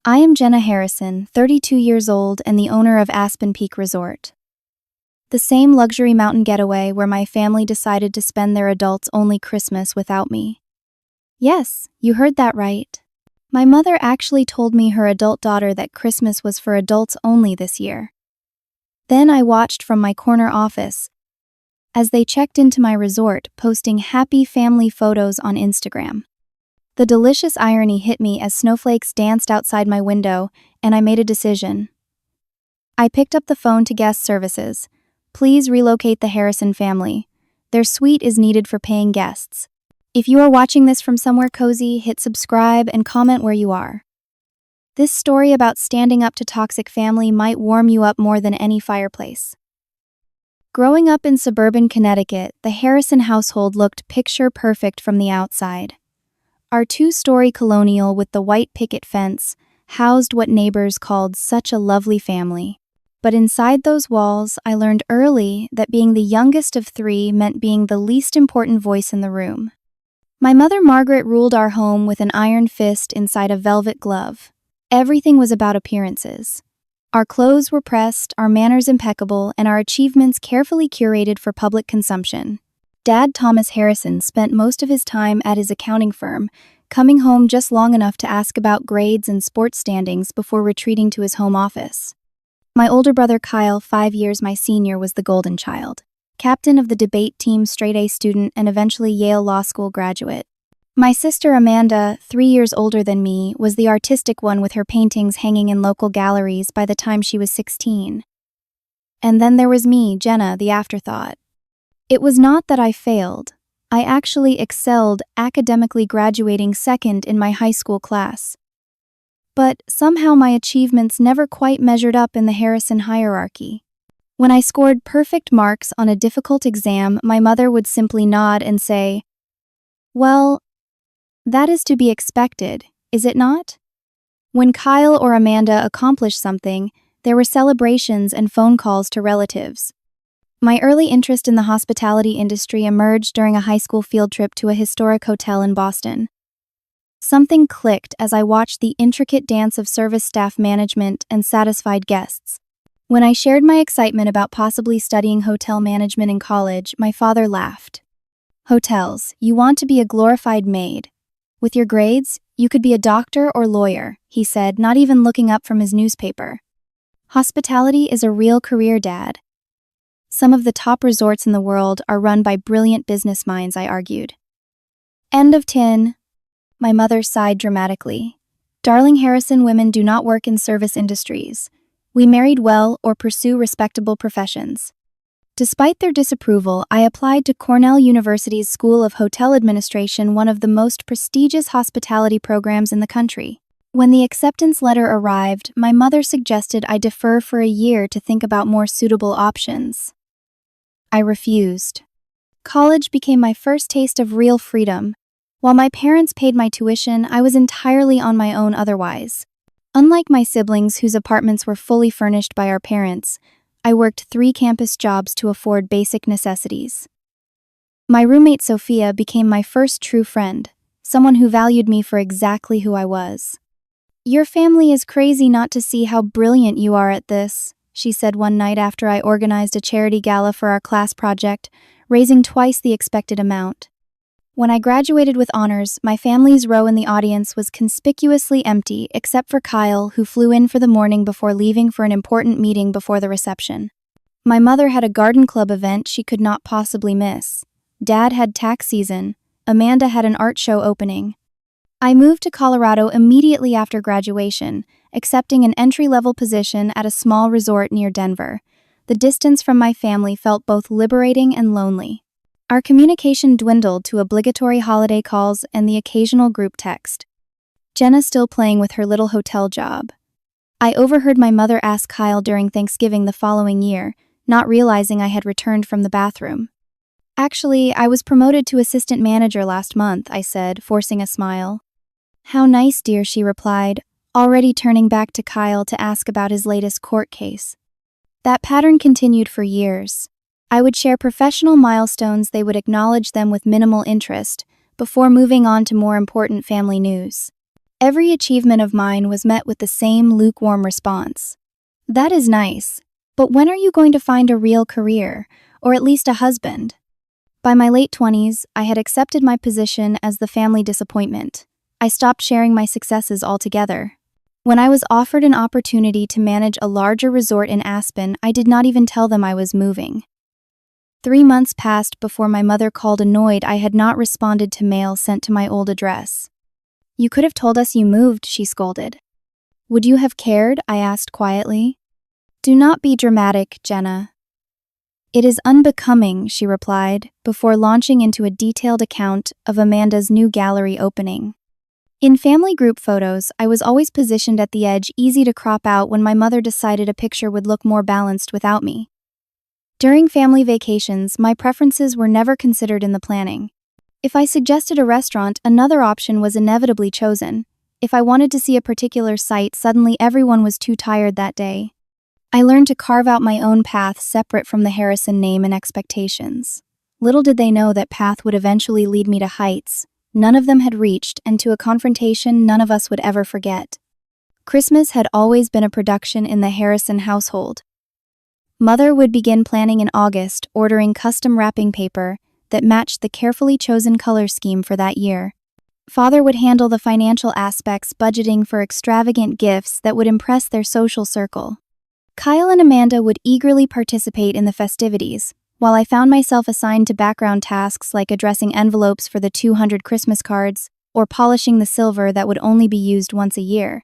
I am Jenna Harrison, 32 years old and the owner of Aspen Peak Resort. The same luxury mountain getaway where my family decided to spend their adults-only Christmas without me. Yes, you heard that right. My mother actually told me her adult daughter that Christmas was for adults only this year. Then I watched from my corner office as they checked into my resort, posting happy family photos on Instagram. The delicious irony hit me as snowflakes danced outside my window, and I made a decision. I picked up the phone to guest services. Please relocate the Harrison family. Their suite is needed for paying guests. If you are watching this from somewhere cozy, hit subscribe and comment where you are. This story about standing up to toxic family might warm you up more than any fireplace. Growing up in suburban Connecticut, the Harrison household looked picture-perfect from the outside. Our two-story colonial with the white picket fence housed what neighbors called such a lovely family. But inside those walls, I learned early that being the youngest of three meant being the least important voice in the room. My mother Margaret ruled our home with an iron fist inside a velvet glove. Everything was about appearances. Our clothes were pressed, our manners impeccable, and our achievements carefully curated for public consumption. Dad Thomas Harrison spent most of his time at his accounting firm, coming home just long enough to ask about grades and sports standings before retreating to his home office. My older brother Kyle, 5 years my senior, was the golden child. Captain of the debate team, straight-A student, and eventually Yale Law School graduate. My sister Amanda, 3 years older than me, was the artistic one with her paintings hanging in local galleries by the time she was 16. And then there was me, Jenna, the afterthought. It was not that I failed. I actually excelled, academically graduating second in my high school class. But somehow my achievements never quite measured up in the Harrison hierarchy. When I scored perfect marks on a difficult exam, my mother would simply nod and say, "Well, that is to be expected, is it not?" When Kyle or Amanda accomplished something, there were celebrations and phone calls to relatives. My early interest in the hospitality industry emerged during a high school field trip to a historic hotel in Boston. Something clicked as I watched the intricate dance of service staff management and satisfied guests. When I shared my excitement about possibly studying hotel management in college, my father laughed. "Hotels, you want to be a glorified maid. With your grades, you could be a doctor or lawyer," he said, not even looking up from his newspaper. "Hospitality is a real career, Dad." Some of the top resorts in the world are run by brilliant business minds, I argued. End of tin. My mother sighed dramatically. "Darling Harrison, women do not work in service industries. We married well or pursue respectable professions." Despite their disapproval, I applied to Cornell University's School of Hotel Administration, one of the most prestigious hospitality programs in the country. When the acceptance letter arrived, my mother suggested I defer for a year to think about more suitable options. I refused. College became my first taste of real freedom. While my parents paid my tuition, I was entirely on my own otherwise. Unlike my siblings whose apartments were fully furnished by our parents, I worked 3 campus jobs to afford basic necessities. My roommate Sophia became my first true friend, someone who valued me for exactly who I was. "Your family is crazy not to see how brilliant you are at this," she said one night after I organized a charity gala for our class project, raising twice the expected amount. When I graduated with honors, my family's row in the audience was conspicuously empty except for Kyle, who flew in for the morning before leaving for an important meeting before the reception. My mother had a garden club event she could not possibly miss. Dad had tax season. Amanda had an art show opening. I moved to Colorado immediately after graduation, accepting an entry-level position at a small resort near Denver. The distance from my family felt both liberating and lonely. Our communication dwindled to obligatory holiday calls and the occasional group text. Jenna still playing with her little hotel job. I overheard my mother ask Kyle during Thanksgiving the following year, not realizing I had returned from the bathroom. "Actually, I was promoted to assistant manager last month," I said, forcing a smile. "How nice, dear," she replied, already turning back to Kyle to ask about his latest court case. That pattern continued for years. I would share professional milestones, they would acknowledge them with minimal interest, before moving on to more important family news. Every achievement of mine was met with the same lukewarm response. That is nice, but when are you going to find a real career, or at least a husband? By my late 20s, I had accepted my position as the family disappointment. I stopped sharing my successes altogether. When I was offered an opportunity to manage a larger resort in Aspen, I did not even tell them I was moving. 3 months passed before my mother called annoyed I had not responded to mail sent to my old address. "You could have told us you moved," she scolded. "Would you have cared?" I asked quietly. "Do not be dramatic, Jenna." "It is unbecoming," she replied, before launching into a detailed account of Amanda's new gallery opening. In family group photos, I was always positioned at the edge, easy to crop out when my mother decided a picture would look more balanced without me. During family vacations, my preferences were never considered in the planning. If I suggested a restaurant, another option was inevitably chosen. If I wanted to see a particular site, suddenly everyone was too tired that day. I learned to carve out my own path separate from the Harrison name and expectations. Little did they know that path would eventually lead me to heights none of them had reached, and to a confrontation none of us would ever forget. Christmas had always been a production in the Harrison household. Mother would begin planning in August, ordering custom wrapping paper that matched the carefully chosen color scheme for that year. Father would handle the financial aspects, budgeting for extravagant gifts that would impress their social circle. Kyle and Amanda would eagerly participate in the festivities, while I found myself assigned to background tasks like addressing envelopes for the 200 Christmas cards or polishing the silver that would only be used once a year.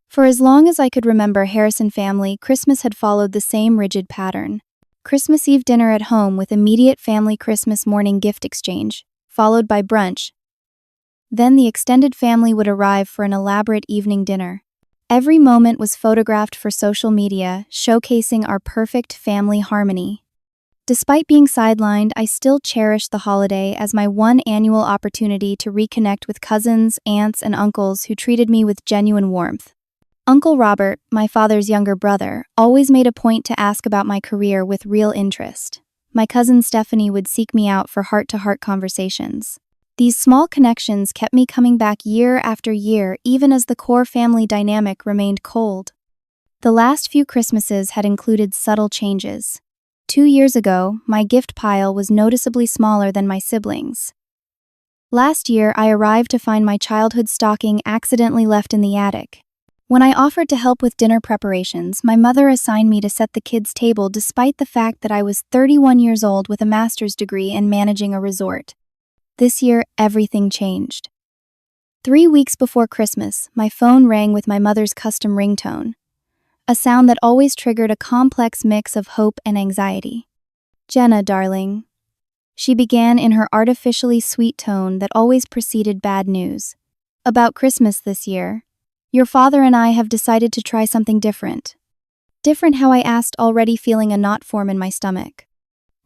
For as long as I could remember Harrison family, Christmas had followed the same rigid pattern. Christmas Eve dinner at home with immediate family Christmas morning gift exchange, followed by brunch. Then the extended family would arrive for an elaborate evening dinner. Every moment was photographed for social media, showcasing our perfect family harmony. Despite being sidelined, I still cherished the holiday as my one annual opportunity to reconnect with cousins, aunts, and uncles who treated me with genuine warmth. Uncle Robert, my father's younger brother, always made a point to ask about my career with real interest. My cousin Stephanie would seek me out for heart-to-heart conversations. These small connections kept me coming back year after year, even as the core family dynamic remained cold. The last few Christmases had included subtle changes. 2 years ago, my gift pile was noticeably smaller than my siblings. Last year, I arrived to find my childhood stocking accidentally left in the attic. When I offered to help with dinner preparations, my mother assigned me to set the kids' table despite the fact that I was 31 years old with a master's degree in managing a resort. This year, everything changed. 3 weeks before Christmas, my phone rang with my mother's custom ringtone, a sound that always triggered a complex mix of hope and anxiety. "Jenna, darling," she began in her artificially sweet tone that always preceded bad news. "About Christmas this year, your father and I have decided to try something different." Different, how I asked, already feeling a knot form in my stomach.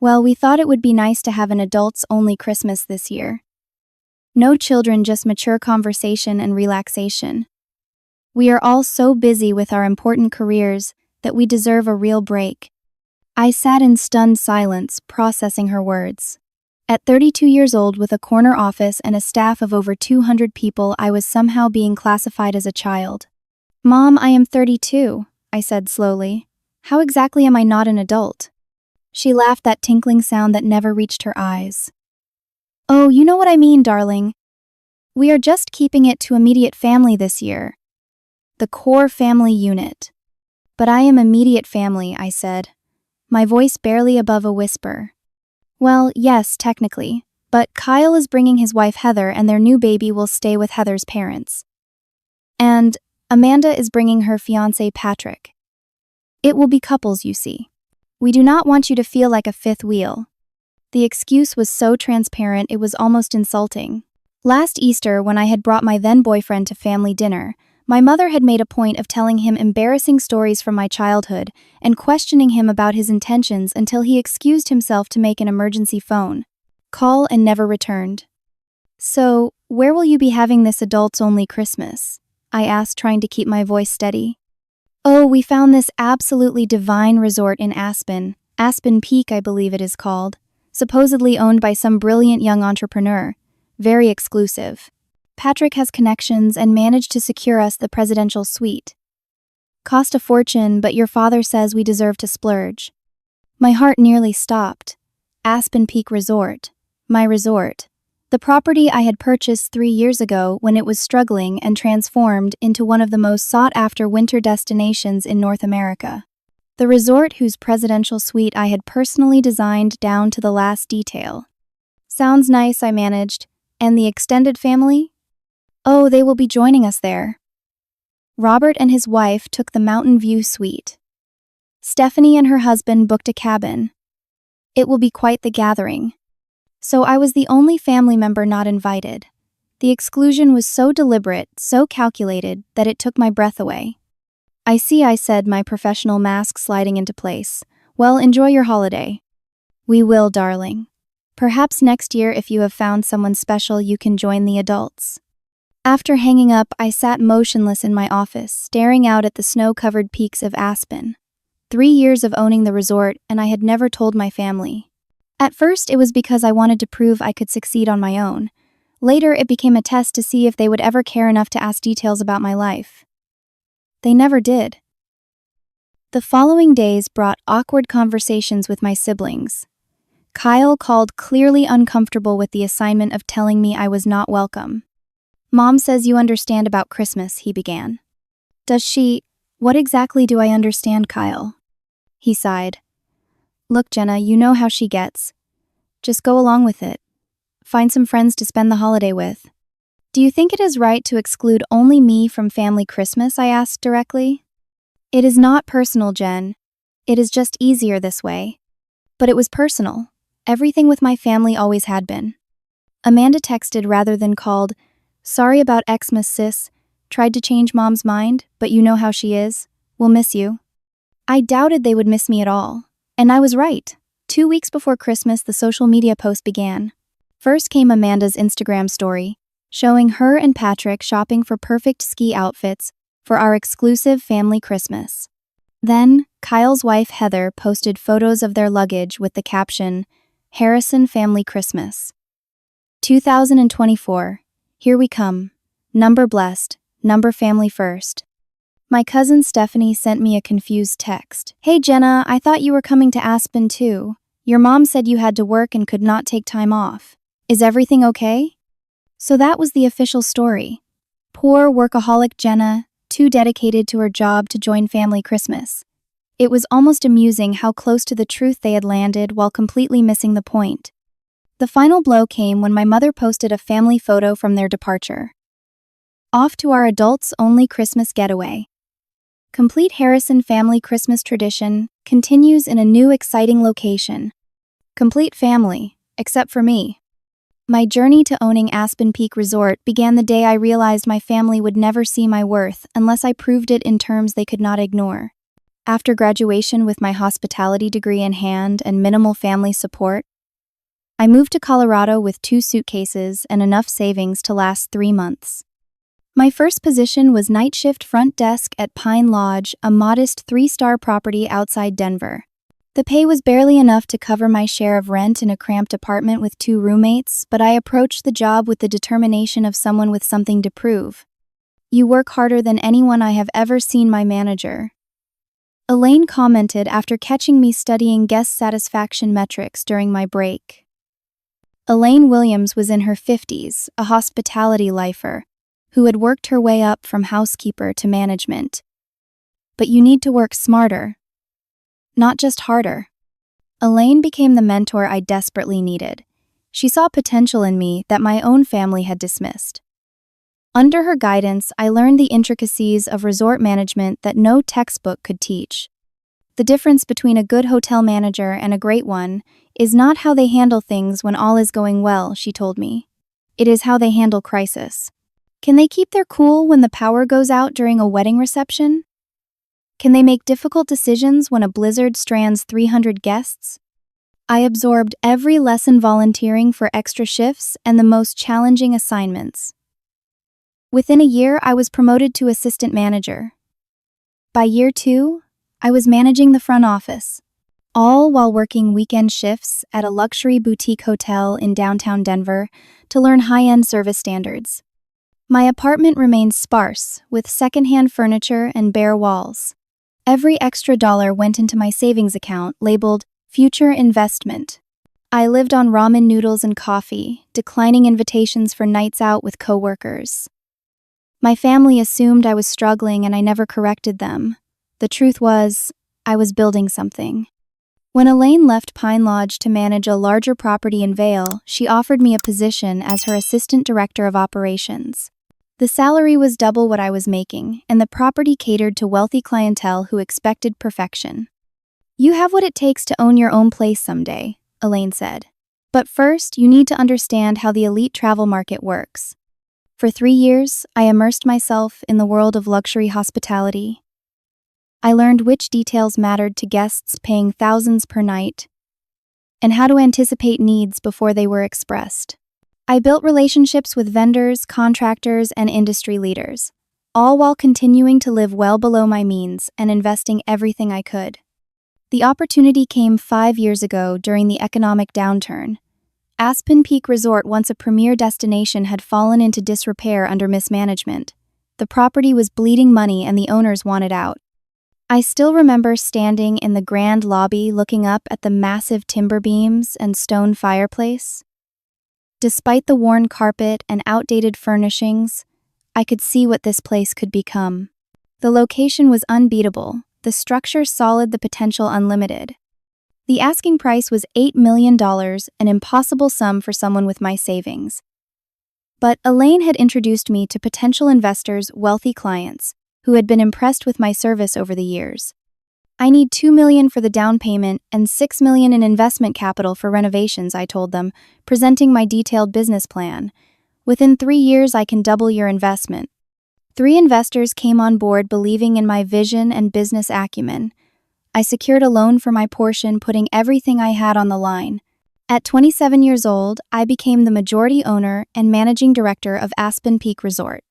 "Well, we thought it would be nice to have an adults-only Christmas this year. No children, just mature conversation and relaxation. We are all so busy with our important careers that we deserve a real break." I sat in stunned silence, processing her words. At 32 years old with a corner office and a staff of over 200 people, I was somehow being classified as a child. "Mom, I am 32, I said slowly. "How exactly am I not an adult?" She laughed, that tinkling sound that never reached her eyes. "Oh, you know what I mean, darling. We are just keeping it to immediate family this year. The core family unit." "But I am immediate family," I said, my voice barely above a whisper. "Well, yes, technically, but Kyle is bringing his wife Heather and their new baby will stay with Heather's parents. And Amanda is bringing her fiancé Patrick. It will be couples, you see. We do not want you to feel like a fifth wheel." The excuse was so transparent it was almost insulting. Last Easter, when I had brought my then-boyfriend to family dinner, my mother had made a point of telling him embarrassing stories from my childhood and questioning him about his intentions until he excused himself to make an emergency phone call and never returned. "So, where will you be having this adults-only Christmas?" I asked, trying to keep my voice steady. "Oh, we found this absolutely divine resort in Aspen Peak, I believe it is called, supposedly owned by some brilliant young entrepreneur. Very exclusive. Patrick has connections and managed to secure us the presidential suite. Cost a fortune, but your father says we deserve to splurge. My heart nearly stopped. Aspen Peak Resort. My resort. The property I had purchased 3 years ago when it was struggling and transformed into one of the most sought-after winter destinations in North America. The resort whose presidential suite I had personally designed down to the last detail. Sounds nice, I managed. And the extended family? Oh, they will be joining us there. Robert and his wife took the Mountain View suite. Stephanie and her husband booked a cabin. It will be quite the gathering. So I was the only family member not invited. The exclusion was so deliberate, so calculated, that it took my breath away. I see, I said, my professional mask sliding into place. Well, enjoy your holiday. We will, darling. Perhaps next year, if you have found someone special, you can join the adults. After hanging up, I sat motionless in my office, staring out at the snow-covered peaks of Aspen. 3 years of owning the resort, and I had never told my family. At first, it was because I wanted to prove I could succeed on my own. Later, it became a test to see if they would ever care enough to ask details about my life. They never did. The following days brought awkward conversations with my siblings. Kyle called, clearly uncomfortable with the assignment of telling me I was not welcome. Mom says you understand about Christmas, he began. Does she? What exactly do I understand, Kyle? He sighed. Look, Jenna, you know how she gets. Just go along with it. Find some friends to spend the holiday with. Do you think it is right to exclude only me from family Christmas? I asked directly. It is not personal, Jen. It is just easier this way. But it was personal. Everything with my family always had been. Amanda texted rather than called. Sorry about Xmas, sis. Tried to change Mom's mind, but you know how she is. We'll miss you. I doubted they would miss me at all. And I was right. 2 weeks before Christmas, the social media post began. First came Amanda's Instagram story, showing her and Patrick shopping for perfect ski outfits for our exclusive family Christmas. Then, Kyle's wife Heather posted photos of their luggage with the caption, Harrison Family Christmas. 2024. Here we come. Number blessed, number family first. My cousin Stephanie sent me a confused text. Hey Jenna, I thought you were coming to Aspen too. Your mom said you had to work and could not take time off. Is everything okay? So that was the official story. Poor workaholic Jenna, too dedicated to her job to join family Christmas. It was almost amusing how close to the truth they had landed while completely missing the point. The final blow came when my mother posted a family photo from their departure. Off to our adults-only Christmas getaway. Complete Harrison family Christmas tradition continues in a new exciting location. Complete family, except for me. My journey to owning Aspen Peak Resort began the day I realized my family would never see my worth unless I proved it in terms they could not ignore. After graduation with my hospitality degree in hand and minimal family support, I moved to Colorado with 2 suitcases and enough savings to last 3 months. My first position was night shift front desk at Pine Lodge, a modest 3-star property outside Denver. The pay was barely enough to cover my share of rent in a cramped apartment with 2 roommates, but I approached the job with the determination of someone with something to prove. You work harder than anyone I have ever seen, my manager. Elaine commented after catching me studying guest satisfaction metrics during my break. Elaine Williams was in her 50s, a hospitality lifer, who had worked her way up from housekeeper to management. But you need to work smarter, not just harder. Elaine became the mentor I desperately needed. She saw potential in me that my own family had dismissed. Under her guidance, I learned the intricacies of resort management that no textbook could teach. The difference between a good hotel manager and a great one is not how they handle things when all is going well, she told me. It is how they handle crisis. Can they keep their cool when the power goes out during a wedding reception? Can they make difficult decisions when a blizzard strands 300 guests? I absorbed every lesson volunteering for extra shifts and the most challenging assignments. Within a year, I was promoted to assistant manager. By year 2, I was managing the front office, all while working weekend shifts at a luxury boutique hotel in downtown Denver to learn high-end service standards. My apartment remained sparse, with secondhand furniture and bare walls. Every extra dollar went into my savings account labeled future investment. I lived on ramen noodles and coffee, declining invitations for nights out with coworkers. My family assumed I was struggling and I never corrected them. The truth was, I was building something. When Elaine left Pine Lodge to manage a larger property in Vail, she offered me a position as her assistant director of operations. The salary was double what I was making, and the property catered to wealthy clientele who expected perfection. "You have what it takes to own your own place someday," Elaine said. "But first, you need to understand how the elite travel market works." For 3 years, I immersed myself in the world of luxury hospitality. I learned which details mattered to guests paying thousands per night, and how to anticipate needs before they were expressed. I built relationships with vendors, contractors, and industry leaders, all while continuing to live well below my means and investing everything I could. The opportunity came 5 years ago during the economic downturn. Aspen Peak Resort, once a premier destination, had fallen into disrepair under mismanagement. The property was bleeding money and the owners wanted out. I still remember standing in the grand lobby looking up at the massive timber beams and stone fireplace. Despite the worn carpet and outdated furnishings, I could see what this place could become. The location was unbeatable, the structure solid, the potential unlimited. The asking price was $8 million, an impossible sum for someone with my savings. But Elaine had introduced me to potential investors, wealthy clients, who had been impressed with my service over the years. "I need $2 million for the down payment and $6 million in investment capital for renovations," I told them, presenting my detailed business plan. "Within 3 years, I can double your investment." 3 investors came on board believing in my vision and business acumen. I secured a loan for my portion, putting everything I had on the line. At 27 years old, I became the majority owner and managing director of Aspen Peak Resort.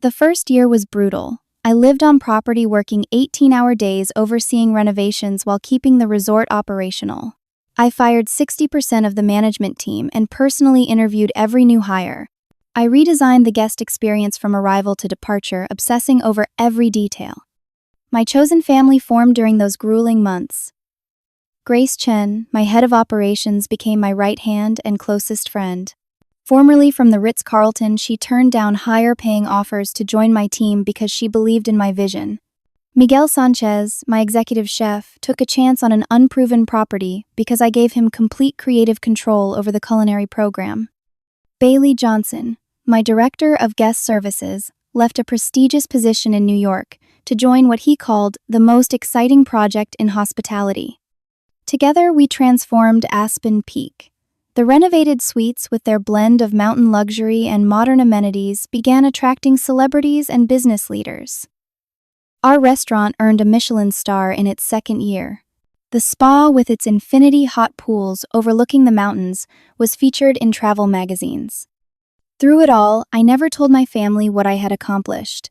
The first year was brutal. I lived on property working 18-hour days overseeing renovations while keeping the resort operational. I fired 60% of the management team and personally interviewed every new hire. I redesigned the guest experience from arrival to departure, obsessing over every detail. My chosen family formed during those grueling months. Grace Chen, my head of operations, became my right hand and closest friend. Formerly from the Ritz-Carlton, she turned down higher-paying offers to join my team because she believed in my vision. Miguel Sanchez, my executive chef, took a chance on an unproven property because I gave him complete creative control over the culinary program. Bailey Johnson, my director of guest services, left a prestigious position in New York to join what he called the most exciting project in hospitality. Together, we transformed Aspen Peak. The renovated suites, with their blend of mountain luxury and modern amenities, began attracting celebrities and business leaders. Our restaurant earned a Michelin star in its second year. The spa, with its infinity hot pools overlooking the mountains, was featured in travel magazines. Through it all, I never told my family what I had accomplished.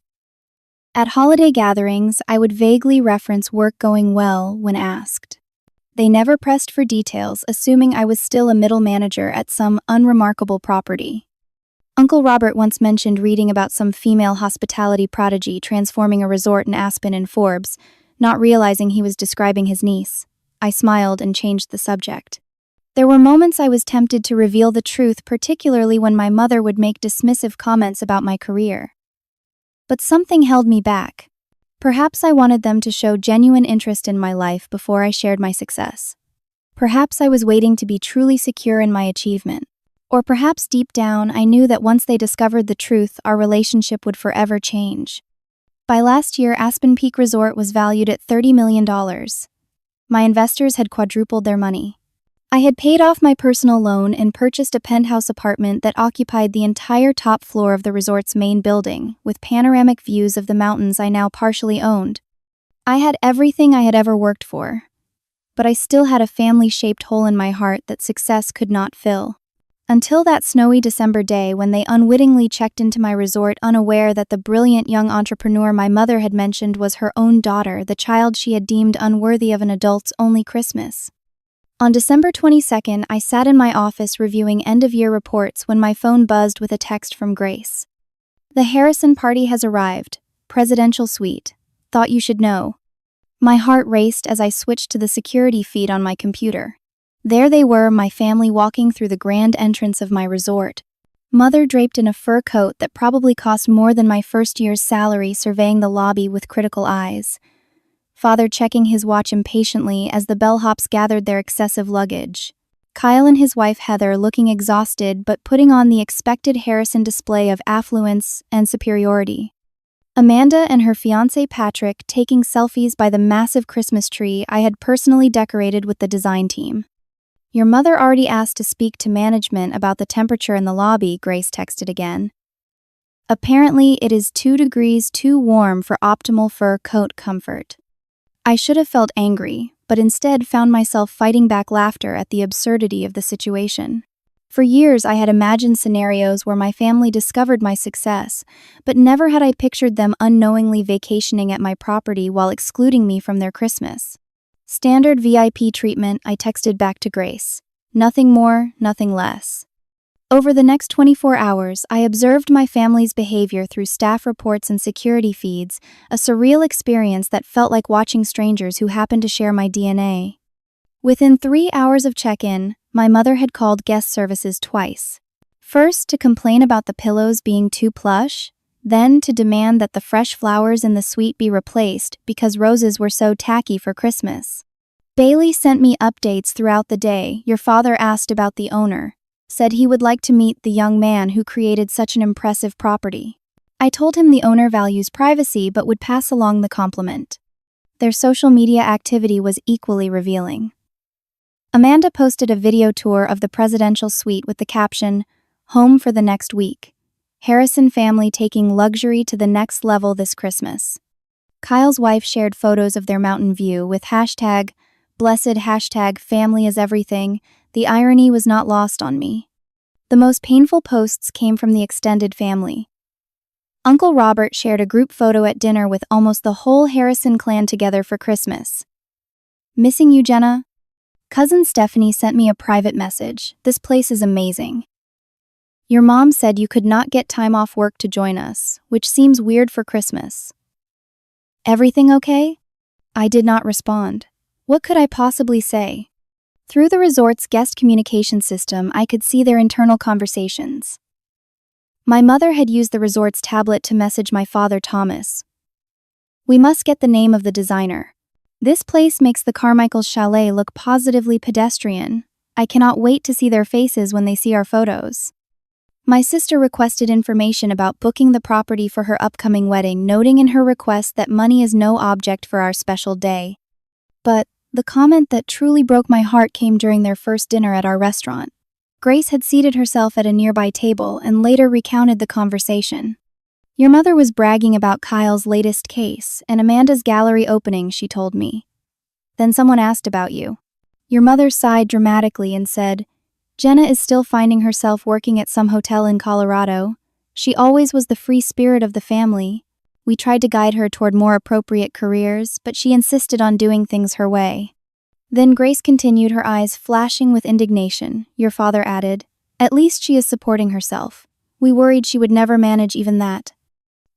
At holiday gatherings, I would vaguely reference work going well when asked. They never pressed for details, assuming I was still a middle manager at some unremarkable property. Uncle Robert once mentioned reading about some female hospitality prodigy transforming a resort in Aspen in Forbes, not realizing he was describing his niece. I smiled and changed the subject. There were moments I was tempted to reveal the truth, particularly when my mother would make dismissive comments about my career. But something held me back. Perhaps I wanted them to show genuine interest in my life before I shared my success. Perhaps I was waiting to be truly secure in my achievement. Or perhaps deep down, I knew that once they discovered the truth, our relationship would forever change. By last year, Aspen Peak Resort was valued at $30 million. My investors had quadrupled their money. I had paid off my personal loan and purchased a penthouse apartment that occupied the entire top floor of the resort's main building, with panoramic views of the mountains I now partially owned. I had everything I had ever worked for, but I still had a family-shaped hole in my heart that success could not fill. Until that snowy December day when they unwittingly checked into my resort, unaware that the brilliant young entrepreneur my mother had mentioned was her own daughter, the child she had deemed unworthy of an adult's only Christmas. On December 22nd, I sat in my office reviewing end-of-year reports when my phone buzzed with a text from Grace. The Harrison party has arrived. Presidential suite. Thought you should know. My heart raced as I switched to the security feed on my computer. There they were, my family walking through the grand entrance of my resort. Mother draped in a fur coat that probably cost more than my first year's salary, surveying the lobby with critical eyes. Father checking his watch impatiently as the bellhops gathered their excessive luggage. Kyle and his wife Heather looking exhausted but putting on the expected Harrison display of affluence and superiority. Amanda and her fiancé Patrick taking selfies by the massive Christmas tree I had personally decorated with the design team. Your mother already asked to speak to management about the temperature in the lobby, Grace texted again. Apparently, it is 2 degrees too warm for optimal fur coat comfort. I should have felt angry, but instead found myself fighting back laughter at the absurdity of the situation. For years, I had imagined scenarios where my family discovered my success, but never had I pictured them unknowingly vacationing at my property while excluding me from their Christmas. Standard VIP treatment, I texted back to Grace. Nothing more, nothing less. Over the next 24 hours, I observed my family's behavior through staff reports and security feeds, a surreal experience that felt like watching strangers who happened to share my DNA. Within 3 hours of check-in, my mother had called guest services twice. First, to complain about the pillows being too plush, then to demand that the fresh flowers in the suite be replaced because roses were so tacky for Christmas. Bailey sent me updates throughout the day. Your father asked about the owner, said he would like to meet the young man who created such an impressive property. I told him the owner values privacy but would pass along the compliment. Their social media activity was equally revealing. Amanda posted a video tour of the presidential suite with the caption, "Home for the next week. Harrison family taking luxury to the next level this Christmas." Kyle's wife shared photos of their mountain view with hashtag blessed hashtag family is everything. The irony was not lost on me. The most painful posts came from the extended family. Uncle Robert shared a group photo at dinner with almost the whole Harrison clan together for Christmas. "Missing you, Jenna?" Cousin Stephanie sent me a private message. "This place is amazing. Your mom said you could not get time off work to join us, which seems weird for Christmas. Everything okay?" I did not respond. What could I possibly say? Through the resort's guest communication system, I could see their internal conversations. My mother had used the resort's tablet to message my father, Thomas. "We must get the name of the designer. This place makes the Carmichael's chalet look positively pedestrian. I cannot wait to see their faces when they see our photos." My sister requested information about booking the property for her upcoming wedding, noting in her request that money is no object for our special day. But the comment that truly broke my heart came during their first dinner at our restaurant. Grace had seated herself at a nearby table and later recounted the conversation. "Your mother was bragging about Kyle's latest case and Amanda's gallery opening," she told me. "Then someone asked about you." Your mother sighed dramatically and said, "Jenna is still finding herself working at some hotel in Colorado. She always was the free spirit of the family. We tried to guide her toward more appropriate careers, but she insisted on doing things her way." Then Grace continued, her eyes flashing with indignation. Your father added, "At least she is supporting herself. We worried she would never manage even that."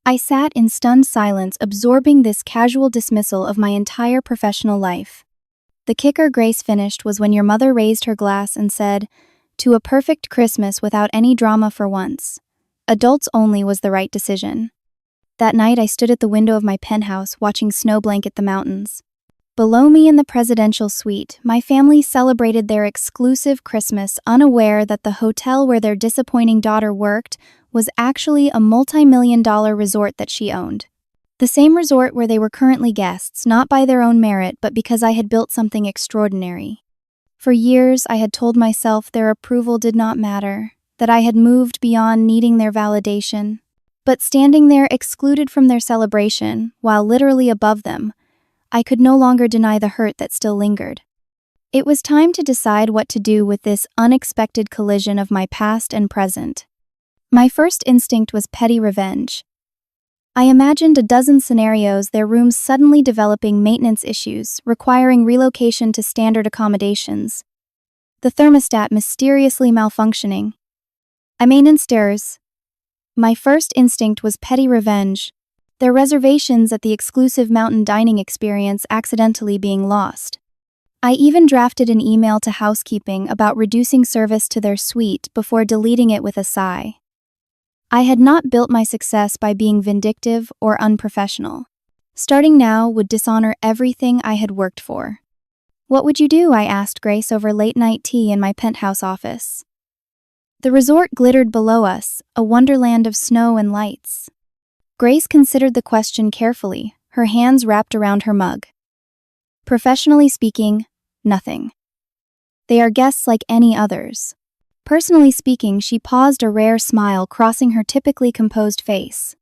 I sat in stunned silence, absorbing this casual dismissal of my entire professional life. The kicker, Grace finished, was when your mother raised her glass and said, "To a perfect Christmas without any drama for once. Adults only was the right decision." That night I stood at the window of my penthouse watching snow blanket the mountains. Below me in the presidential suite, my family celebrated their exclusive Christmas, unaware that the hotel where their disappointing daughter worked was actually a multi-million-dollar resort that she owned. The same resort where they were currently guests, not by their own merit, but because I had built something extraordinary. For years, I had told myself their approval did not matter, that I had moved beyond needing their validation. But standing there excluded from their celebration, while literally above them, I could no longer deny the hurt that still lingered. It was time to decide what to do with this unexpected collision of my past and present. My first instinct was petty revenge. I imagined a dozen scenarios, their rooms suddenly developing maintenance issues, requiring relocation to standard accommodations. The thermostat mysteriously malfunctioning. "I mean in stairs." My first instinct was petty revenge, their reservations at the exclusive mountain dining experience accidentally being lost. I even drafted an email to housekeeping about reducing service to their suite before deleting it with a sigh. I had not built my success by being vindictive or unprofessional. Starting now would dishonor everything I had worked for. "What would you do?" I asked Grace over late-night tea in my penthouse office. The resort glittered below us, a wonderland of snow and lights. Grace considered the question carefully, her hands wrapped around her mug. "Professionally speaking, nothing. They are guests like any others." Personally speaking, she paused, a rare smile crossing her typically composed face.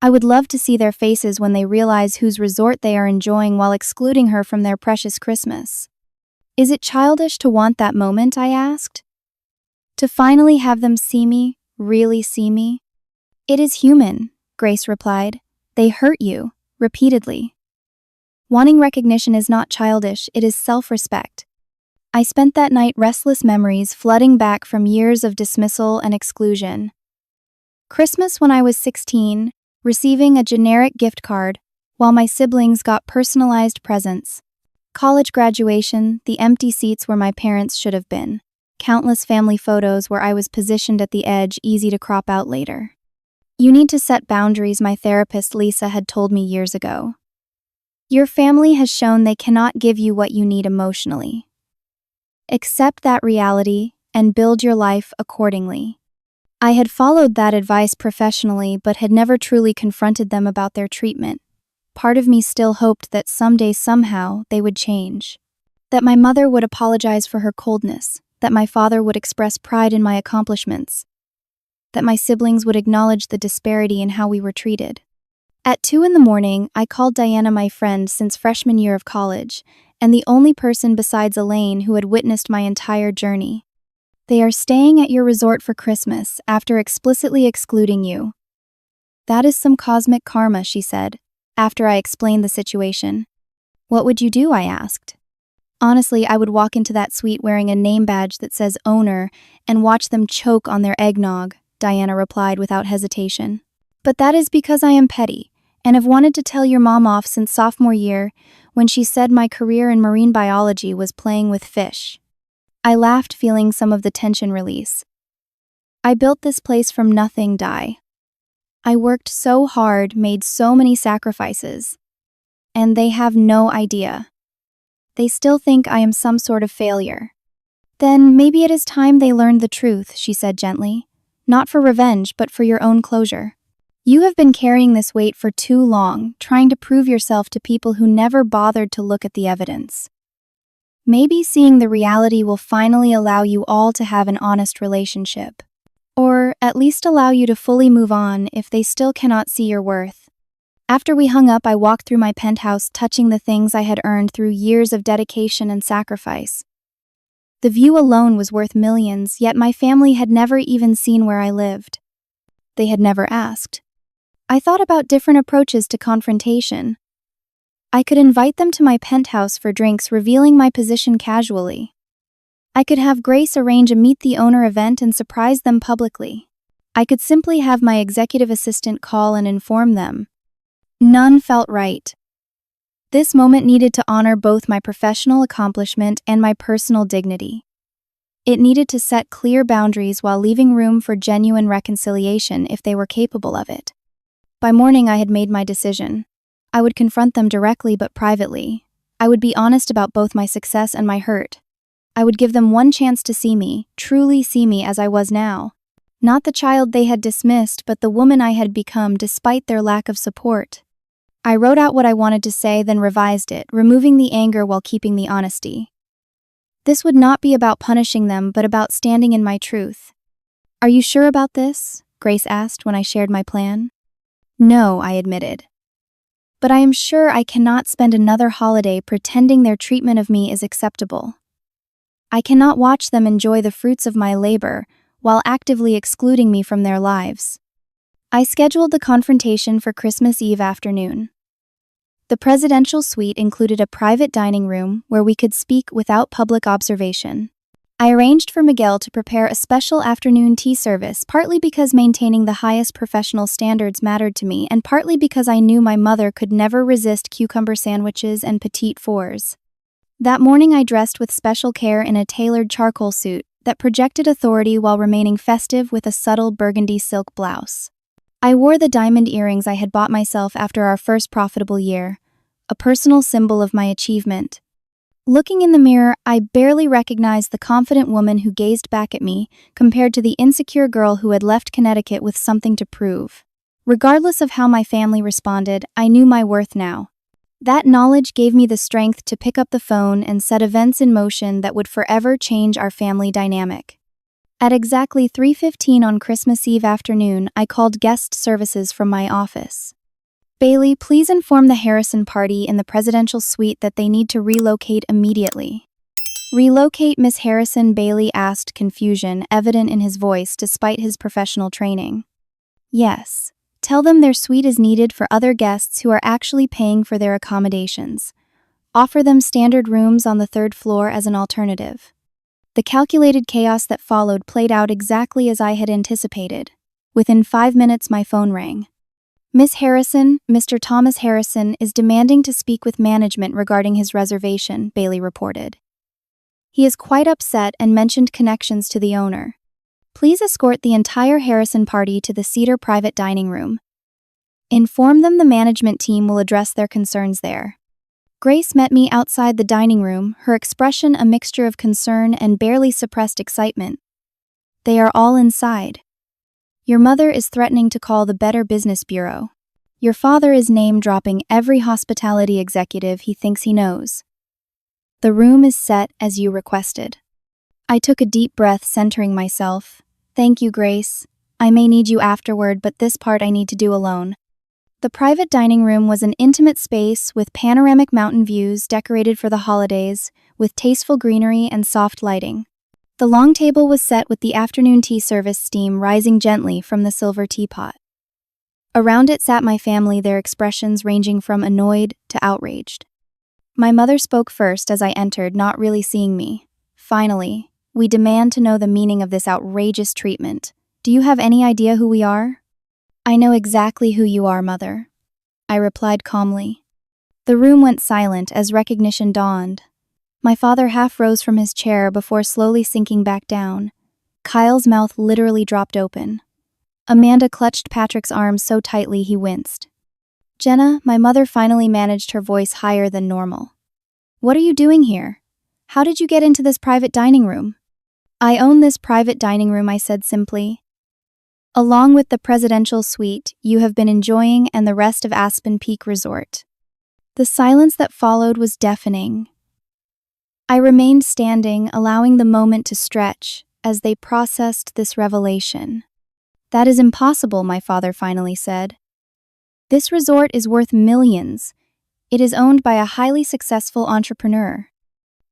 "I would love to see their faces when they realize whose resort they are enjoying while excluding her from their precious Christmas." "Is it childish to want that moment?" I asked. "To finally have them see me, really see me?" "It is human," Grace replied. "They hurt you, repeatedly. Wanting recognition is not childish, it is self-respect." I spent that night restless memories flooding back from years of dismissal and exclusion. Christmas when I was 16, receiving a generic gift card, while my siblings got personalized presents. College graduation, the empty seats where my parents should have been. Countless family photos where I was positioned at the edge, easy to crop out later. "You need to set boundaries," my therapist Lisa had told me years ago. "Your family has shown they cannot give you what you need emotionally. Accept that reality and build your life accordingly." I had followed that advice professionally but had never truly confronted them about their treatment. Part of me still hoped that someday, somehow, they would change. That my mother would apologize for her coldness, that my father would express pride in my accomplishments, that my siblings would acknowledge the disparity in how we were treated. At 2 a.m, I called Diana, my friend since freshman year of college, and the only person besides Elaine who had witnessed my entire journey. "They are staying at your resort for Christmas after explicitly excluding you. That is some cosmic karma," she said, after I explained the situation. "What would you do?" I asked. "Honestly, I would walk into that suite wearing a name badge that says owner and watch them choke on their eggnog," Diana replied without hesitation. "But that is because I am petty, and have wanted to tell your mom off since sophomore year when she said my career in marine biology was playing with fish." I laughed, feeling some of the tension release. "I built this place from nothing, Di. I worked so hard, made so many sacrifices. And they have no idea. They still think I am some sort of failure." "Then maybe it is time they learned the truth," she said gently. "Not for revenge, but for your own closure. You have been carrying this weight for too long, trying to prove yourself to people who never bothered to look at the evidence. Maybe seeing the reality will finally allow you all to have an honest relationship. Or at least allow you to fully move on if they still cannot see your worth." After we hung up, I walked through my penthouse, touching the things I had earned through years of dedication and sacrifice. The view alone was worth millions, yet my family had never even seen where I lived. They had never asked. I thought about different approaches to confrontation. I could invite them to my penthouse for drinks, revealing my position casually. I could have Grace arrange a meet the owner event and surprise them publicly. I could simply have my executive assistant call and inform them. None felt right. This moment needed to honor both my professional accomplishment and my personal dignity. It needed to set clear boundaries while leaving room for genuine reconciliation if they were capable of it. By morning, I had made my decision. I would confront them directly but privately. I would be honest about both my success and my hurt. I would give them one chance to see me, truly see me as I was now. Not the child they had dismissed, but the woman I had become despite their lack of support. I wrote out what I wanted to say, then revised it, removing the anger while keeping the honesty. This would not be about punishing them, but about standing in my truth. "Are you sure about this?" Grace asked when I shared my plan. "No," I admitted. "But I am sure I cannot spend another holiday pretending their treatment of me is acceptable. I cannot watch them enjoy the fruits of my labor while actively excluding me from their lives." I scheduled the confrontation for Christmas Eve afternoon. The presidential suite included a private dining room where we could speak without public observation. I arranged for Miguel to prepare a special afternoon tea service, partly because maintaining the highest professional standards mattered to me, and partly because I knew my mother could never resist cucumber sandwiches and petite fours. That morning I dressed with special care in a tailored charcoal suit that projected authority while remaining festive with a subtle burgundy silk blouse. I wore the diamond earrings I had bought myself after our first profitable year, a personal symbol of my achievement. Looking in the mirror, I barely recognized the confident woman who gazed back at me, compared to the insecure girl who had left Connecticut with something to prove. Regardless of how my family responded, I knew my worth now. That knowledge gave me the strength to pick up the phone and set events in motion that would forever change our family dynamic. At exactly 3:15 on Christmas Eve afternoon, I called guest services from my office. "Bailey, please inform the Harrison party in the presidential suite that they need to relocate immediately." "Relocate, Miss Harrison?" Bailey asked, confusion evident in his voice despite his professional training. "Yes. Tell them their suite is needed for other guests who are actually paying for their accommodations. Offer them standard rooms on the third floor as an alternative." The calculated chaos that followed played out exactly as I had anticipated. Within 5 minutes, my phone rang. "Miss Harrison, Mr. Thomas Harrison is demanding to speak with management regarding his reservation," Bailey reported. "He is quite upset and mentioned connections to the owner. Please escort the entire Harrison party to the Cedar private dining room. Inform them the management team will address their concerns there." Grace met me outside the dining room, her expression a mixture of concern and barely suppressed excitement. "They are all inside. Your mother is threatening to call the Better Business Bureau. Your father is name-dropping every hospitality executive he thinks he knows. The room is set as you requested." I took a deep breath, centering myself. "Thank you, Grace. I may need you afterward, but this part I need to do alone." The private dining room was an intimate space with panoramic mountain views decorated for the holidays, with tasteful greenery and soft lighting. The long table was set with the afternoon tea service steam rising gently from the silver teapot. Around it sat my family, their expressions ranging from annoyed to outraged. My mother spoke first as I entered, not really seeing me. "Finally, we demand to know the meaning of this outrageous treatment. Do you have any idea who we are?" "I know exactly who you are, Mother," I replied calmly. The room went silent as recognition dawned. My father half rose from his chair before slowly sinking back down. Kyle's mouth literally dropped open. Amanda clutched Patrick's arm so tightly he winced. "Jenna," my mother finally managed, her voice higher than normal. "What are you doing here? How did you get into this private dining room?" "I own this private dining room," I said simply. "Along with the presidential suite you have been enjoying and the rest of Aspen Peak Resort." The silence that followed was deafening. I remained standing, allowing the moment to stretch as they processed this revelation. "That is impossible," my father finally said. "This resort is worth millions. It is owned by a highly successful entrepreneur."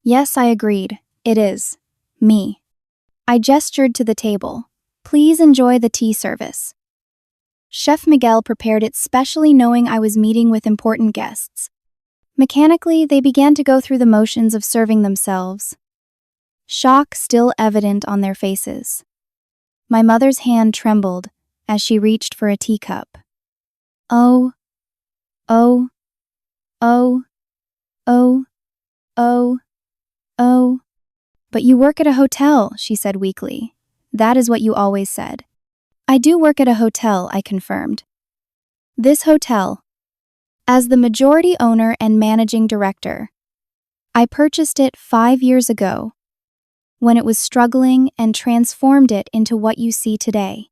"Yes," I agreed. "It is. Me." I gestured to the table. "Please enjoy the tea service." Chef Miguel prepared it specially, knowing I was meeting with important guests. Mechanically, they began to go through the motions of serving themselves, shock still evident on their faces. My mother's hand trembled as she reached for a teacup. "Oh, oh, oh, oh, oh, oh. But you work at a hotel," she said weakly. "That is what you always said." "I do work at a hotel," I confirmed. "This hotel, as the majority owner and managing director. I purchased it 5 years ago, when it was struggling, and transformed it into what you see today."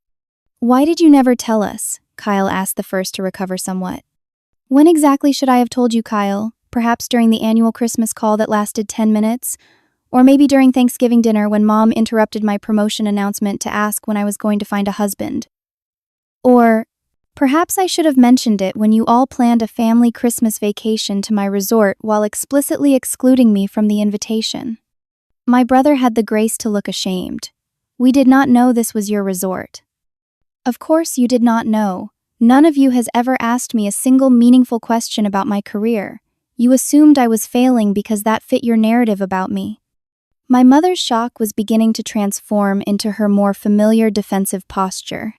"Why did you never tell us?" Kyle asked, the first to recover somewhat. "When exactly should I have told you, Kyle? Perhaps during the annual Christmas call that lasted 10 minutes? Or maybe during Thanksgiving dinner when Mom interrupted my promotion announcement to ask when I was going to find a husband? Or perhaps I should have mentioned it when you all planned a family Christmas vacation to my resort while explicitly excluding me from the invitation." My brother had the grace to look ashamed. "We did not know this was your resort." "Of course you did not know. None of you has ever asked me a single meaningful question about my career. You assumed I was failing because that fit your narrative about me." My mother's shock was beginning to transform into her more familiar defensive posture.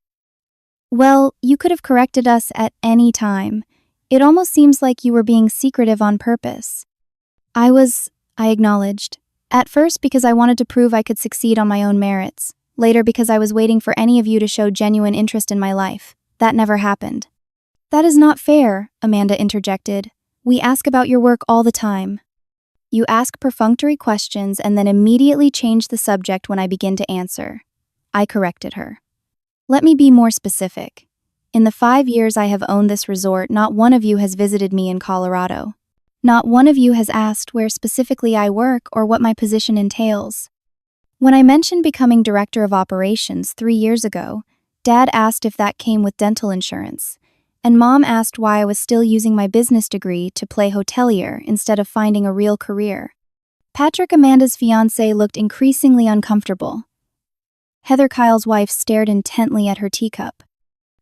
Well, you could have corrected us at any time. It almost seems like you were being secretive on purpose. I acknowledged. At first because I wanted to prove I could succeed on my own merits. Later because I was waiting for any of you to show genuine interest in my life. That never happened. That is not fair, Amanda interjected. We ask about your work all the time. You ask perfunctory questions and then immediately change the subject when I begin to answer. I corrected her. Let me be more specific. In the 5 years I have owned this resort, not one of you has visited me in Colorado. Not one of you has asked where specifically I work or what my position entails. When I mentioned becoming director of operations 3 years ago, Dad asked if that came with dental insurance, and Mom asked why I was still using my business degree to play hotelier instead of finding a real career. Patrick, Amanda's fiancé, looked increasingly uncomfortable. Heather, Kyle's wife, stared intently at her teacup.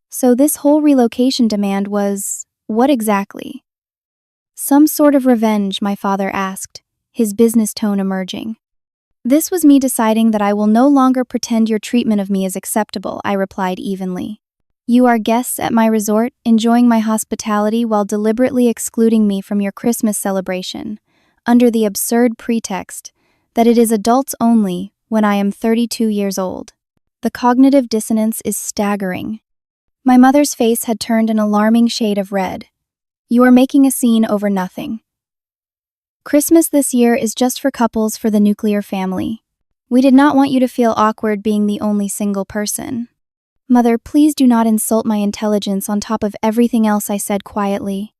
So this whole relocation demand was, what exactly? Some sort of revenge, my father asked, his business tone emerging. This was me deciding that I will no longer pretend your treatment of me is acceptable, I replied evenly. You are guests at my resort, enjoying my hospitality while deliberately excluding me from your Christmas celebration, under the absurd pretext that it is adults only when I am 32 years old. The cognitive dissonance is staggering. My mother's face had turned an alarming shade of red. You are making a scene over nothing. Christmas this year is just for couples for the nuclear family. We did not want you to feel awkward being the only single person. Mother, please do not insult my intelligence on top of everything else, I said quietly.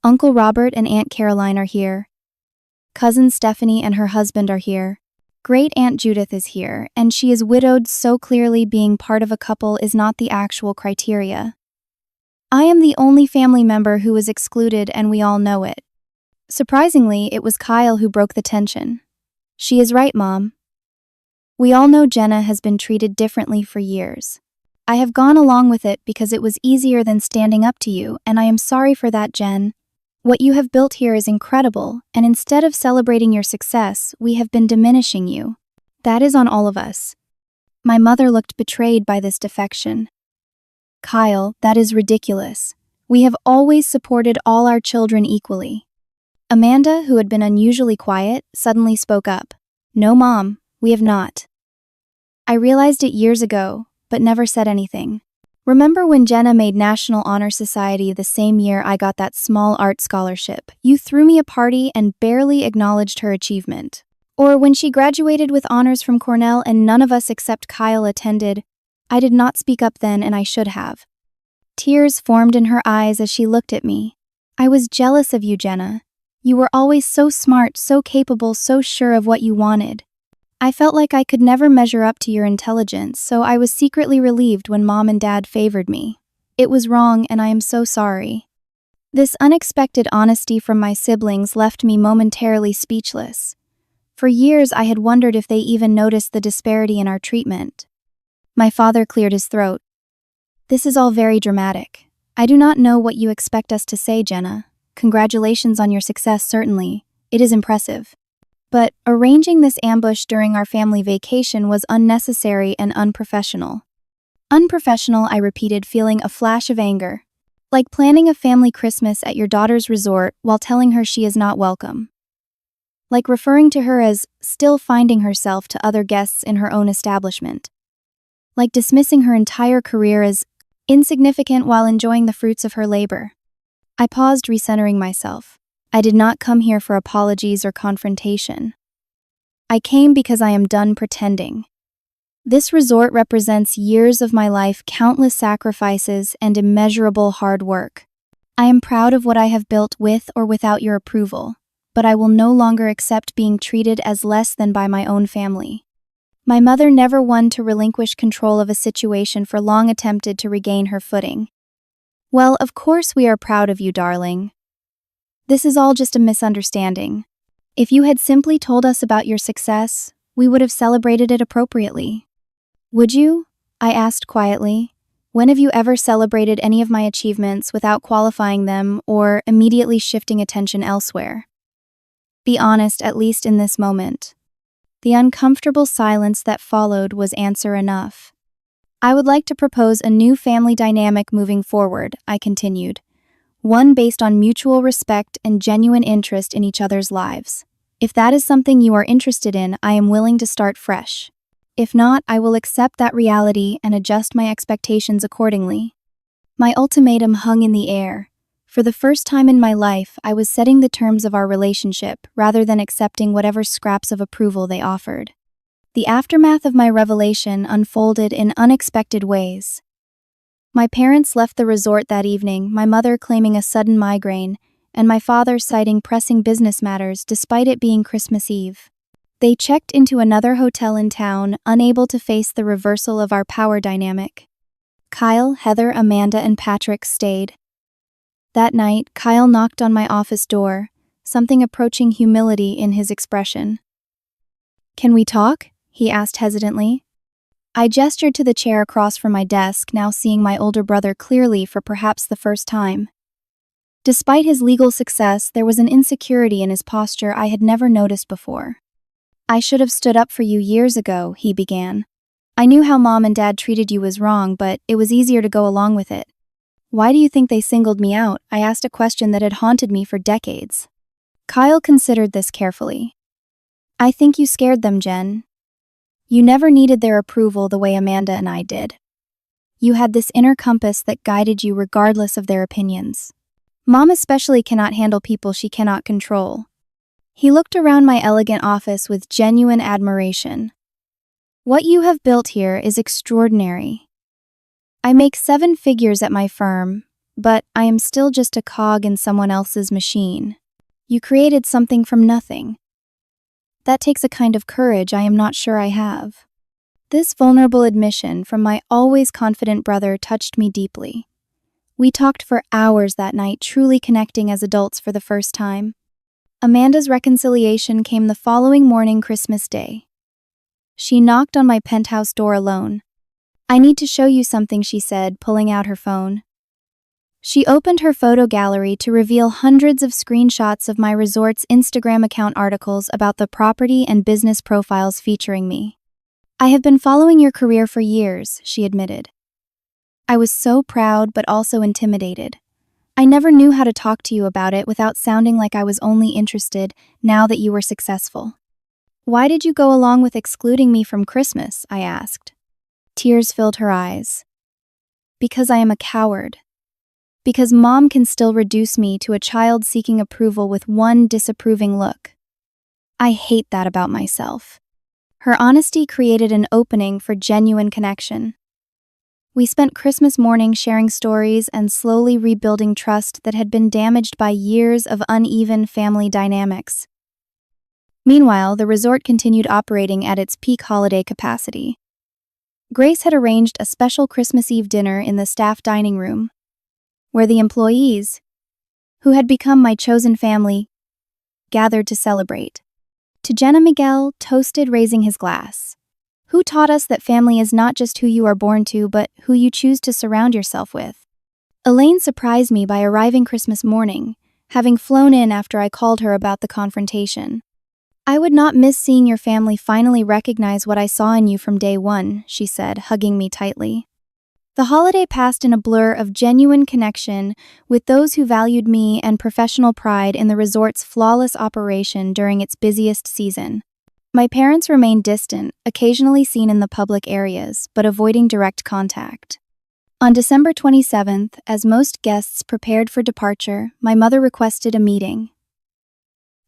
Uncle Robert and Aunt Caroline are here. Cousin Stephanie and her husband are here. Great Aunt Judith is here, and she is widowed, so clearly being part of a couple is not the actual criteria. I am the only family member who was excluded, and we all know it. Surprisingly, it was Kyle who broke the tension. She is right, Mom. We all know Jenna has been treated differently for years. I have gone along with it because it was easier than standing up to you, and I am sorry for that, Jen. What you have built here is incredible, and instead of celebrating your success, we have been diminishing you. That is on all of us. My mother looked betrayed by this defection. Kyle, that is ridiculous. We have always supported all our children equally. Amanda, who had been unusually quiet, suddenly spoke up. No, Mom, we have not. I realized it years ago, but never said anything. Remember when Jenna made National Honor Society the same year I got that small art scholarship? You threw me a party and barely acknowledged her achievement. Or when she graduated with honors from Cornell and none of us except Kyle attended, I did not speak up then, and I should have. Tears formed in her eyes as she looked at me. I was jealous of you, Jenna. You were always so smart, so capable, so sure of what you wanted. I felt like I could never measure up to your intelligence, so I was secretly relieved when Mom and Dad favored me. It was wrong, and I am so sorry. This unexpected honesty from my siblings left me momentarily speechless. For years I had wondered if they even noticed the disparity in our treatment. My father cleared his throat. This is all very dramatic. I do not know what you expect us to say, Jenna. Congratulations on your success, certainly. It is impressive. But arranging this ambush during our family vacation was unnecessary and unprofessional. Unprofessional, I repeated, feeling a flash of anger. Like planning a family Christmas at your daughter's resort while telling her she is not welcome. Like referring to her as still finding herself to other guests in her own establishment. Like dismissing her entire career as insignificant while enjoying the fruits of her labor. I paused, recentering myself. I did not come here for apologies or confrontation. I came because I am done pretending. This resort represents years of my life, countless sacrifices, and immeasurable hard work. I am proud of what I have built with or without your approval, but I will no longer accept being treated as less than by my own family. My mother, never one to relinquish control of a situation for long, attempted to regain her footing. Well, of course we are proud of you, darling. This is all just a misunderstanding. If you had simply told us about your success, we would have celebrated it appropriately. Would you? I asked quietly. When have you ever celebrated any of my achievements without qualifying them or immediately shifting attention elsewhere? Be honest, at least in this moment. The uncomfortable silence that followed was answer enough. I would like to propose a new family dynamic moving forward, I continued. One based on mutual respect and genuine interest in each other's lives. If that is something you are interested in, I am willing to start fresh. If not, I will accept that reality and adjust my expectations accordingly. My ultimatum hung in the air. For the first time in my life, I was setting the terms of our relationship rather than accepting whatever scraps of approval they offered. The aftermath of my revelation unfolded in unexpected ways. My parents left the resort that evening, my mother claiming a sudden migraine, and my father citing pressing business matters despite it being Christmas Eve. They checked into another hotel in town, unable to face the reversal of our power dynamic. Kyle, Heather, Amanda, and Patrick stayed. That night, Kyle knocked on my office door, something approaching humility in his expression. "Can we talk?" he asked hesitantly. I gestured to the chair across from my desk, now seeing my older brother clearly for perhaps the first time. Despite his legal success, there was an insecurity in his posture I had never noticed before. "I should have stood up for you years ago," he began. "I knew how Mom and Dad treated you was wrong, but it was easier to go along with it." "Why do you think they singled me out?" I asked, a question that had haunted me for decades. Kyle considered this carefully. "I think you scared them, Jen. You never needed their approval the way Amanda and I did. You had this inner compass that guided you regardless of their opinions. Mom especially cannot handle people she cannot control." He looked around my elegant office with genuine admiration. "What you have built here is extraordinary. I make 7 figures at my firm, but I am still just a cog in someone else's machine. You created something from nothing. That takes a kind of courage I am not sure I have." This vulnerable admission from my always confident brother touched me deeply. We talked for hours that night, truly connecting as adults for the first time. Amanda's reconciliation came the following morning, Christmas Day. She knocked on my penthouse door alone. "I need to show you something," she said, pulling out her phone. She opened her photo gallery to reveal hundreds of screenshots of my resort's Instagram account articles about the property and business profiles featuring me. "I have been following your career for years," she admitted. I was so proud but also intimidated. I never knew how to talk to you about it without sounding like I was only interested now that you were successful. "Why did you go along with excluding me from Christmas?" I asked. Tears filled her eyes. "Because I am a coward. Because Mom can still reduce me to a child seeking approval with one disapproving look. I hate that about myself." Her honesty created an opening for genuine connection. We spent Christmas morning sharing stories and slowly rebuilding trust that had been damaged by years of uneven family dynamics. Meanwhile, the resort continued operating at its peak holiday capacity. Grace had arranged a special Christmas Eve dinner in the staff dining room, where the employees, who had become my chosen family, gathered to celebrate. To Jenna, Miguel toasted, raising his glass. "Who taught us that family is not just who you are born to, but who you choose to surround yourself with?" Elaine surprised me by arriving Christmas morning, having flown in after I called her about the confrontation. "I would not miss seeing your family finally recognize what I saw in you from day one," she said, hugging me tightly. The holiday passed in a blur of genuine connection with those who valued me and professional pride in the resort's flawless operation during its busiest season. My parents remained distant, occasionally seen in the public areas, but avoiding direct contact. On December 27th, as most guests prepared for departure, my mother requested a meeting.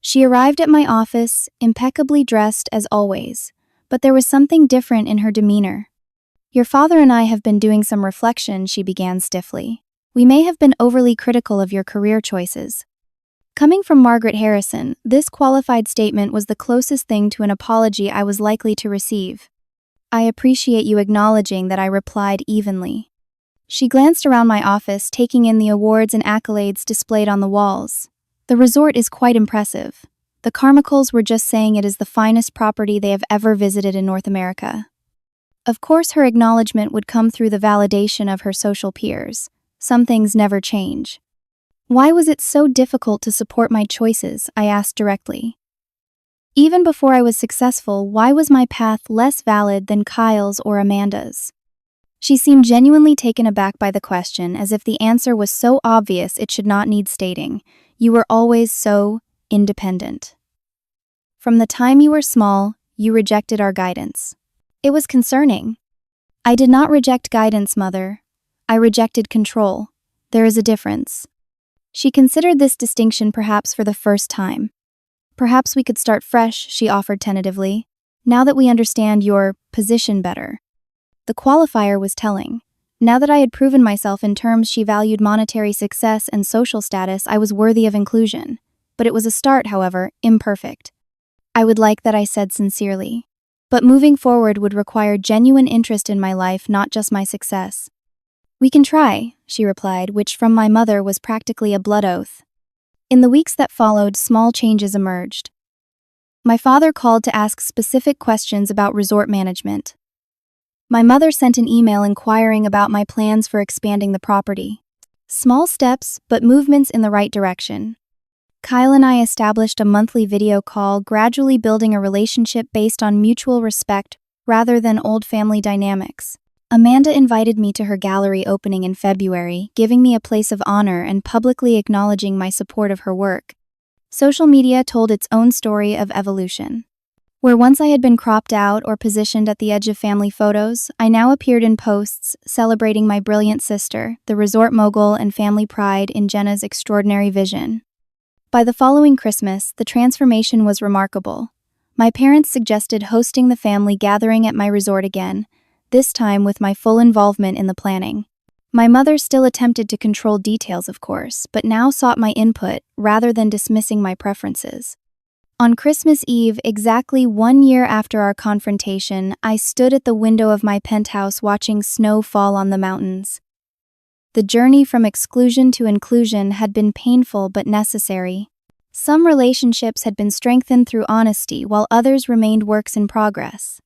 She arrived at my office, impeccably dressed as always, but there was something different in her demeanor. "Your father and I have been doing some reflection," she began stiffly. "We may have been overly critical of your career choices." Coming from Margaret Harrison, this qualified statement was the closest thing to an apology I was likely to receive. "I appreciate you acknowledging that," I replied evenly. She glanced around my office, taking in the awards and accolades displayed on the walls. "The resort is quite impressive. The Carmicals were just saying it is the finest property they have ever visited in North America." Of course, her acknowledgement would come through the validation of her social peers. Some things never change. "Why was it so difficult to support my choices?" I asked directly. Even before I was successful, why was my path less valid than Kyle's or Amanda's? She seemed genuinely taken aback by the question, as if the answer was so obvious it should not need stating. You were always so independent. From the time you were small, you rejected our guidance. It was concerning. I did not reject guidance, Mother. I rejected control. There is a difference. She considered this distinction perhaps for the first time. Perhaps we could start fresh, she offered tentatively, now that we understand your position better. The qualifier was telling. Now that I had proven myself in terms she valued monetary success and social status, I was worthy of inclusion. But it was a start, however, imperfect. I would like that, I said sincerely. But moving forward would require genuine interest in my life, not just my success. We can try, she replied, which from my mother was practically a blood oath. In the weeks that followed, small changes emerged. My father called to ask specific questions about resort management. My mother sent an email inquiring about my plans for expanding the property. Small steps, but movements in the right direction. Kyle and I established a monthly video call, gradually building a relationship based on mutual respect rather than old family dynamics. Amanda invited me to her gallery opening in February, giving me a place of honor and publicly acknowledging my support of her work. Social media told its own story of evolution. Where once I had been cropped out or positioned at the edge of family photos, I now appeared in posts celebrating my brilliant sister, the resort mogul and family pride in Jenna's extraordinary vision. By the following Christmas, the transformation was remarkable. My parents suggested hosting the family gathering at my resort again, this time with my full involvement in the planning. My mother still attempted to control details, of course, but now sought my input rather than dismissing my preferences. On Christmas Eve, exactly 1 year after our confrontation, I stood at the window of my penthouse watching snow fall on the mountains. The journey from exclusion to inclusion had been painful but necessary. Some relationships had been strengthened through honesty, while others remained works in progress.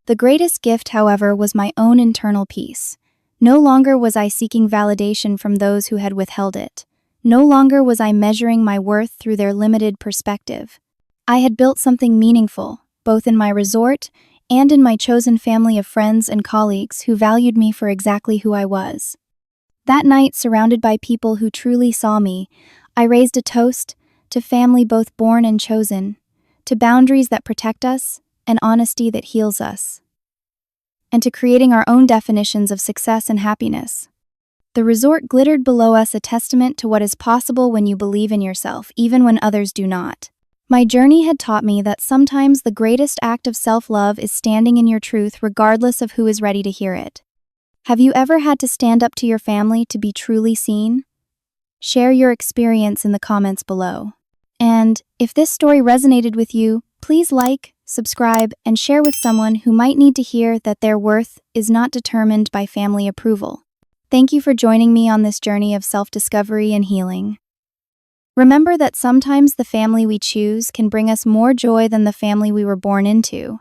The greatest gift, however, was my own internal peace. No longer was I seeking validation from those who had withheld it. No longer was I measuring my worth through their limited perspective. I had built something meaningful, both in my resort and in my chosen family of friends and colleagues who valued me for exactly who I was. That night, surrounded by people who truly saw me, I raised a toast to family both born and chosen, to boundaries that protect us and honesty that heals us, and to creating our own definitions of success and happiness. The resort glittered below us, a testament to what is possible when you believe in yourself, even when others do not. My journey had taught me that sometimes the greatest act of self-love is standing in your truth regardless of who is ready to hear it. Have you ever had to stand up to your family to be truly seen? Share your experience in the comments below. And if this story resonated with you, please like, subscribe, and share with someone who might need to hear that their worth is not determined by family approval. Thank you for joining me on this journey of self-discovery and healing. Remember that sometimes the family we choose can bring us more joy than the family we were born into.